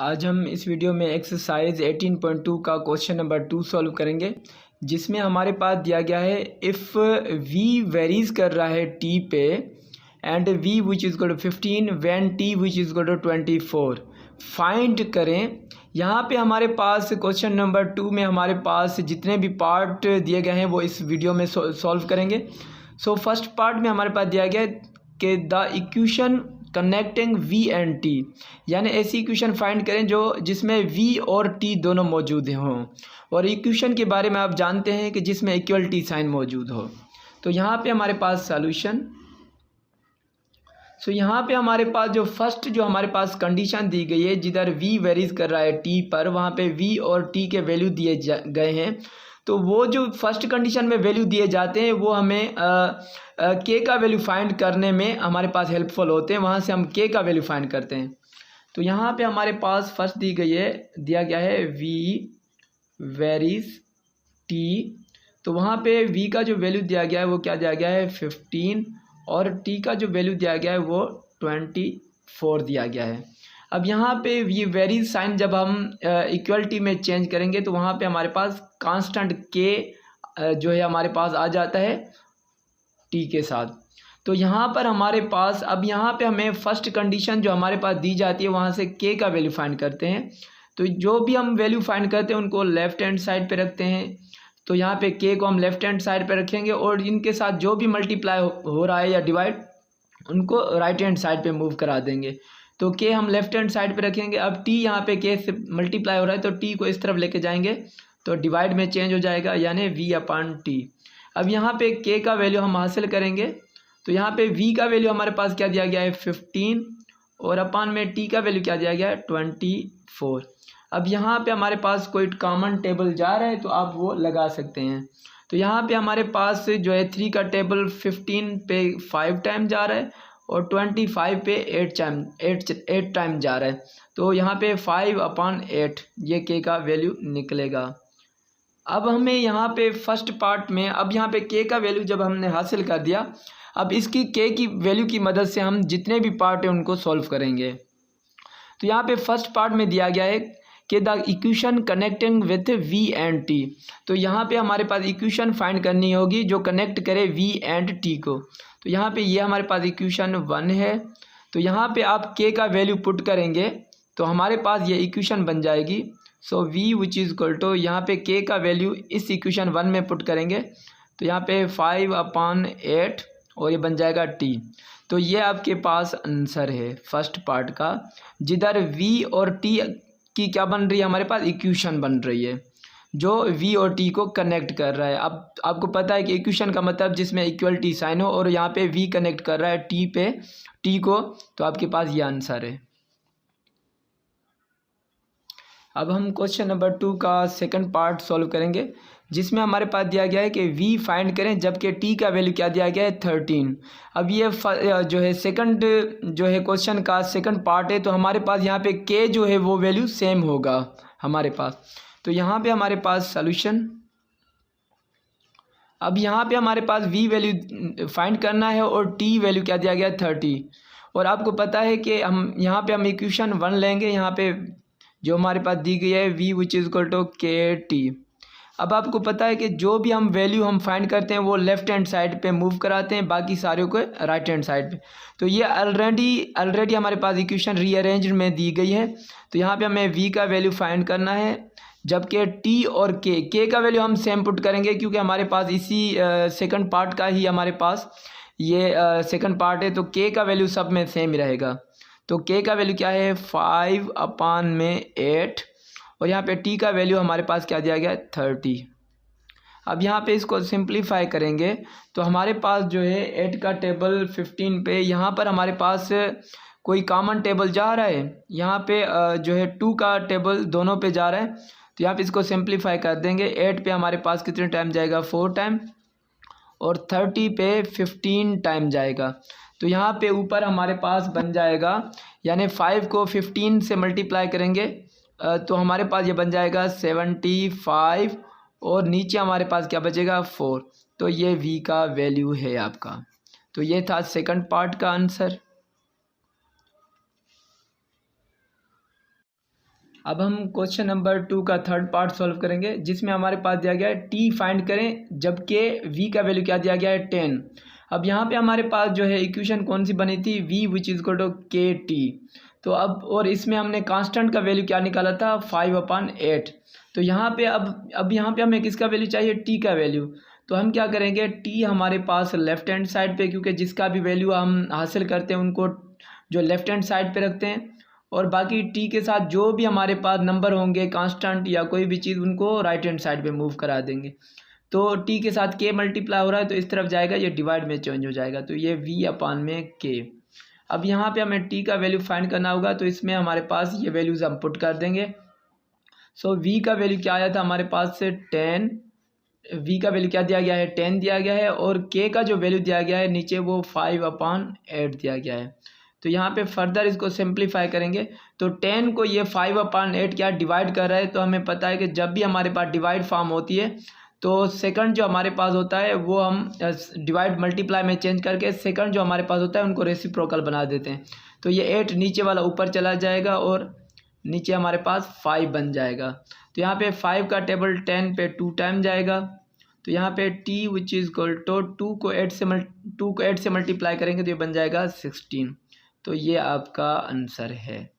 आज हम इस वीडियो में एक्सरसाइज 18.2 का क्वेश्चन नंबर 2 सॉल्व करेंगे, जिसमें हमारे पास दिया गया है इफ़ v वेरीज कर रहा है t पे and v which is equal to 15 when t which is equal to 24 find करें। यहाँ पे हमारे पास क्वेश्चन नंबर 2 में हमारे पास जितने भी पार्ट दिए गए हैं वो इस वीडियो में सॉल्व करेंगे। सो फर्स्ट पार्ट में हमारे पास दिया गया है कि the equation connecting v and t, यानी ऐसी इक्वेशन फाइंड करें जो जिसमें v और t दोनों मौजूद हों, और इक्वेशन के बारे में आप जानते हैं कि जिसमें इक्वलिटी साइन मौजूद हो। तो यहाँ पे हमारे पास सॉल्यूशन। यहाँ पे हमारे पास जो फर्स्ट जो हमारे पास कंडीशन दी गई है, जिधर v वेरीज कर रहा है t पर, वहाँ पे v और t के वैल्यू दिए गए हैं। तो वो जो फर्स्ट कंडीशन में वैल्यू दिए जाते हैं वो हमें के का वैल्यू फाइंड करने में हमारे पास हेल्पफुल होते हैं। वहाँ से हम के का वैल्यू फाइंड करते हैं। तो यहाँ पे हमारे पास फर्स्ट दी गई है, दिया गया है v वेरीज t। तो वहाँ पे v का जो वैल्यू दिया गया है वो क्या दिया गया है 15, और t का जो वैल्यू दिया गया है वो 24 दिया गया है। अब यहाँ पे ये वेरीज साइन जब हम इक्वलिटी में चेंज करेंगे तो वहाँ पे हमारे पास कांस्टेंट के जो है हमारे पास आ जाता है t के साथ। तो यहाँ पर हमारे पास अब यहाँ पे हमें फर्स्ट कंडीशन जो हमारे पास दी जाती है वहाँ से k का वैल्यू फाइंड करते हैं। तो जो भी हम वैल्यू फाइंड करते हैं उनको लेफ़्ट हैंड साइड पे रखते हैं। तो यहाँ पे k को हम लेफ़्ट हैंड साइड पे रखेंगे और इनके साथ जो भी मल्टीप्लाई हो रहा है या डिवाइड, उनको राइट हैंड साइड पे मूव करा देंगे। तो k हम लेफ़्ट हैंड साइड पे रखेंगे। अब t यहाँ पे k से मल्टीप्लाई हो रहा है तो t को इस तरफ लेके जाएंगे तो डिवाइड में चेंज हो जाएगा, यानी v/t। अब यहाँ पे k का वैल्यू हम हासिल करेंगे। तो यहाँ पे v का वैल्यू हमारे पास क्या दिया गया है 15, और अपान में t का वैल्यू क्या दिया गया है 24। अब यहाँ पे हमारे पास कोई कॉमन टेबल जा रहा है तो आप वो लगा सकते हैं। तो यहाँ पे हमारे पास जो है 3 का टेबल 15 पे 5 टाइम जा रहा है और 25 पे 8 टाइम जा रहा है। तो यहाँ पे 5/8 ये k का वैल्यू निकलेगा। अब हमें यहाँ पे फर्स्ट पार्ट में अब यहाँ पे k का वैल्यू जब हमने हासिल कर दिया, अब इसकी k की वैल्यू की मदद से हम जितने भी पार्ट हैं उनको सॉल्व करेंगे। तो यहाँ पे फर्स्ट पार्ट में दिया गया है कि the equation connecting with v and t। तो यहाँ पे हमारे पास इक्वेशन फाइंड करनी होगी जो कनेक्ट करे v एंड t को। तो यहाँ पे ये हमारे पास इक्वेशन 1 है। तो यहाँ पे आप k का वैल्यू पुट करेंगे तो हमारे पास ये इक्वेशन बन जाएगी। So v which is equal to, यहाँ पे k का वैल्यू इस इक्वेशन 1 में पुट करेंगे तो यहाँ पे 5/8 और ये बन जाएगा t। तो ये आपके पास आंसर है फर्स्ट पार्ट का, जिधर v और t की क्या बन रही है, हमारे पास इक्वेशन बन रही है जो v और t को कनेक्ट कर रहा है। अब आपको पता है कि इक्वेशन का मतलब जिसमें इक्वलिटी साइन हो, और यहाँ पे v कनेक्ट कर रहा है t को, तो आपके पास ये आंसर है। अब हम क्वेश्चन नंबर 2 का सेकंड पार्ट सॉल्व करेंगे, जिसमें हमारे पास दिया गया है कि v फाइंड करें जबकि t का वैल्यू क्या दिया गया है 13। अब ये जो है सेकंड जो है क्वेश्चन का सेकंड पार्ट है, तो हमारे पास यहाँ पे k जो है वो वैल्यू सेम होगा हमारे पास। तो यहाँ पे हमारे पास सॉल्यूशन। अब यहाँ पे हमारे पास v वैल्यू फाइंड करना है और t वैल्यू क्या दिया गया है 30। और आपको पता है कि हम यहाँ पे हम इक्वेशन 1 लेंगे, यहाँ पे जो हमारे पास दी गई है v which is equal to kt। अब आपको पता है कि जो भी हम वैल्यू हम फाइंड करते हैं वो लेफ़्ट हैंड साइड पे मूव कराते हैं, बाकी सारे को राइट हैंड साइड पे। तो ये ऑलरेडी हमारे पास इक्वेशन रीअरेंज में दी गई है। तो यहाँ पे हमें v का वैल्यू फाइंड करना है, जबकि t और k का वैल्यू हम सेम पुट करेंगे क्योंकि हमारे पास इसी सेकंड पार्ट का ही हमारे पास ये सेकंड पार्ट है। तो k का वैल्यू सब में सेम ही रहेगा। तो k का वैल्यू क्या है 5/8, और यहाँ पे t का वैल्यू हमारे पास क्या दिया गया है 30। अब यहाँ पे इसको सिंप्लीफाई करेंगे तो हमारे पास जो है 8 का टेबल 15 पे, यहाँ पर हमारे पास कोई कॉमन टेबल जा रहा है, यहाँ पे जो है 2 का टेबल दोनों पे जा रहा है। तो यहाँ पे इसको सिंप्लीफाई कर देंगे। 8 पे हमारे पास कितने टाइम जाएगा 4 टाइम, और 30 पे 15 टाइम जाएगा। तो यहाँ पे ऊपर हमारे पास बन जाएगा, यानी 5 को 15 से मल्टीप्लाई करेंगे तो हमारे पास ये बन जाएगा 75, और नीचे हमारे पास क्या बचेगा 4। तो ये v का वैल्यू है आपका। तो ये था सेकंड पार्ट का आंसर। अब हम क्वेश्चन नंबर 2 का थर्ड पार्ट सॉल्व करेंगे, जिसमें हमारे पास दिया गया है टी फाइंड करें जबकि वी का वैल्यू क्या दिया गया है 10। अब यहाँ पे हमारे पास जो है इक्वेशन कौन सी बनी थी, v which is equal to k t. तो अब और इसमें हमने कांस्टेंट का वैल्यू क्या निकाला था 5/8। तो यहाँ पे अब यहाँ पे हमें किसका वैल्यू चाहिए, टी का वैल्यू। तो हम क्या करेंगे, टी हमारे पास लेफ्ट हैंड साइड पे, क्योंकि जिसका भी वैल्यू हम हासिल करते हैं उनको जो लेफ्ट हैंड साइड पे रखते हैं, और बाकी टी के साथ जो भी हमारे पास नंबर होंगे कांस्टेंट या कोई भी चीज़ उनको राइट हैंड साइड पे मूव करा देंगे। तो टी के साथ के मल्टीप्लाई हो रहा है तो इस तरफ जाएगा, ये डिवाइड में चेंज हो जाएगा, तो ये वी अपान में के। अब यहाँ पे हमें टी का वैल्यू फाइंड करना होगा, तो इसमें हमारे पास ये वैल्यूज़ हम पुट कर देंगे। सो वी का वैल्यू क्या आया था हमारे पास से 10, वी का वैल्यू क्या दिया गया है 10 दिया गया है, और के का जो वैल्यू दिया गया है नीचे वो 5/8 दिया गया है। तो यहाँ पे फर्दर इसको सिंप्लीफाई करेंगे, तो 10 को ये 5/8 क्या डिवाइड कर रहा है। तो हमें पता है कि जब भी हमारे पास डिवाइड फॉर्म होती है तो सेकंड जो हमारे पास होता है वो हम डिवाइड मल्टीप्लाई में चेंज करके सेकंड जो हमारे पास होता है उनको रेसिप्रोकल बना देते हैं। तो ये 8 नीचे वाला ऊपर चला जाएगा और नीचे हमारे पास 5 बन जाएगा। तो यहाँ पे 5 का टेबल 10 पे 2 टाइम जाएगा। तो यहाँ पे t which is equal to 2 को 8 से मल्टीप्लाई करेंगे तो ये बन जाएगा 16। तो ये आपका आंसर है।